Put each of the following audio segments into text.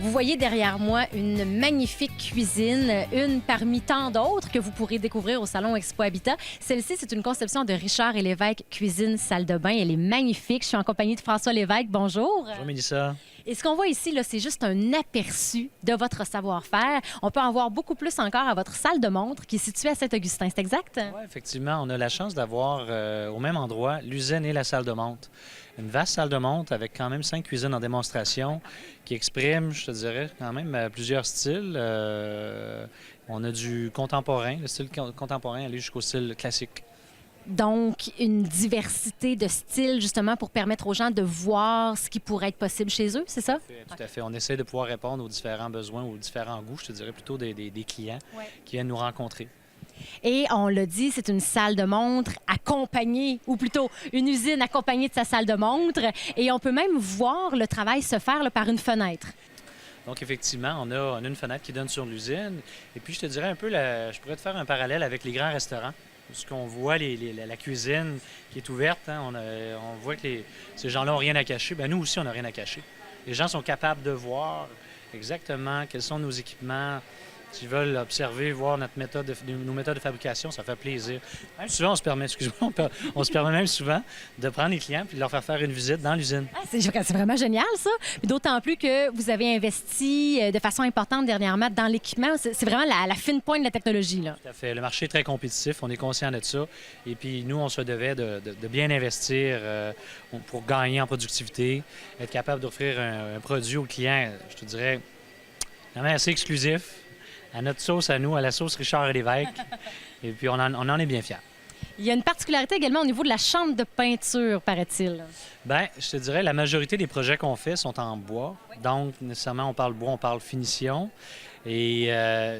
Vous voyez derrière moi une magnifique cuisine, une parmi tant d'autres que vous pourrez découvrir au Salon Expo Habitat. Celle-ci, c'est une conception de Richard et Lévesque Cuisine Salle de bain. Elle est magnifique. Je suis en compagnie de François Lévesque. Bonjour. Bonjour, Mélissa. Et ce qu'on voit ici, là, c'est juste un aperçu de votre savoir-faire. On peut en voir beaucoup plus encore à votre salle de montre qui est située à Saint-Augustin. C'est exact? Oui, effectivement, on a la chance d'avoir au même endroit l'usine et la salle de montre. Une vaste salle de montre avec quand même 5 cuisines en démonstration qui expriment, je te dirais, quand même plusieurs styles. On a du contemporain, le style contemporain aller jusqu'au style classique. Donc, une diversité de styles, justement, pour permettre aux gens de voir ce qui pourrait être possible chez eux, c'est ça? Tout à fait. On essaie de pouvoir répondre aux différents besoins, aux différents goûts, je te dirais plutôt des clients qui viennent nous rencontrer. Et on l'a dit, c'est une salle de montre accompagnée, ou plutôt une usine accompagnée de sa salle de montre. Et on peut même voir le travail se faire là, par une fenêtre. Donc, effectivement, on a une fenêtre qui donne sur l'usine. Et puis, je te dirais un peu, je pourrais te faire un parallèle avec les grands restaurants. Parce qu'on voit la cuisine qui est ouverte, hein, on voit que ces gens-là n'ont rien à cacher. Bien, nous aussi, on n'a rien à cacher. Les gens sont capables de voir exactement quels sont nos équipements. S'ils veulent observer, voir nos méthodes de fabrication, ça fait plaisir. Même souvent, on se permet même souvent de prendre les clients et de leur faire une visite dans l'usine. Ah, c'est vraiment génial, ça. D'autant plus que vous avez investi de façon importante dernièrement dans l'équipement. C'est vraiment la fine pointe de la technologie, là. Tout à fait. Le marché est très compétitif, on est conscient de ça. Et puis, nous, on se devait de bien investir pour gagner en productivité, être capable d'offrir un produit au client, je te dirais, quand même assez exclusif. À notre sauce, à nous, à la sauce Richard et Lévesque. Et puis, on en est bien fiers. Il y a une particularité également au niveau de la chambre de peinture, paraît-il. Bien, je te dirais, la majorité des projets qu'on fait sont en bois. Oui. Donc, nécessairement, on parle bois, on parle finition. Et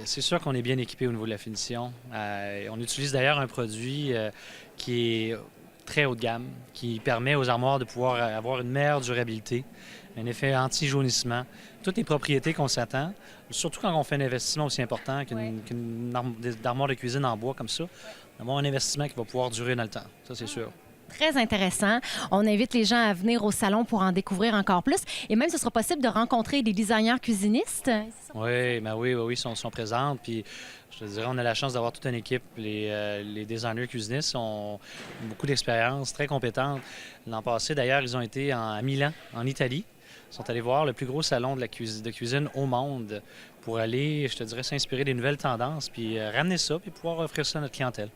c'est sûr qu'on est bien équipé au niveau de la finition. On utilise d'ailleurs un produit qui est très haut de gamme, qui permet aux armoires de pouvoir avoir une meilleure durabilité, un effet anti-jaunissement, toutes les propriétés qu'on s'attend, surtout quand on fait un investissement aussi important qu'une armoire de cuisine en bois comme ça, d'avoir un investissement qui va pouvoir durer dans le temps, ça c'est sûr. Très intéressant. On invite les gens à venir au salon pour en découvrir encore plus. Et même, ce sera possible de rencontrer des designers cuisinistes. Oui, ben oui, ils sont présents. Puis, je te dirais, on a la chance d'avoir toute une équipe. Les designers cuisinistes ont beaucoup d'expérience, très compétentes. L'an passé, d'ailleurs, ils ont été à Milan, en Italie. Ils sont allés voir le plus gros salon de cuisine au monde pour aller, je te dirais, s'inspirer des nouvelles tendances, puis ramener ça, puis pouvoir offrir ça à notre clientèle.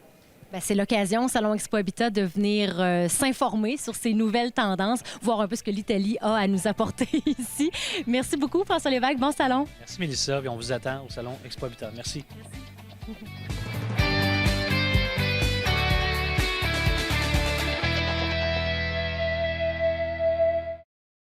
Bien, c'est l'occasion, Salon Expo Habitat, de venir s'informer sur ces nouvelles tendances, voir un peu ce que l'Italie a à nous apporter ici. Merci beaucoup, François Lévesque. Bon salon. Merci, Mélissa. Puis on vous attend au Salon Expo Habitat. Merci. Merci.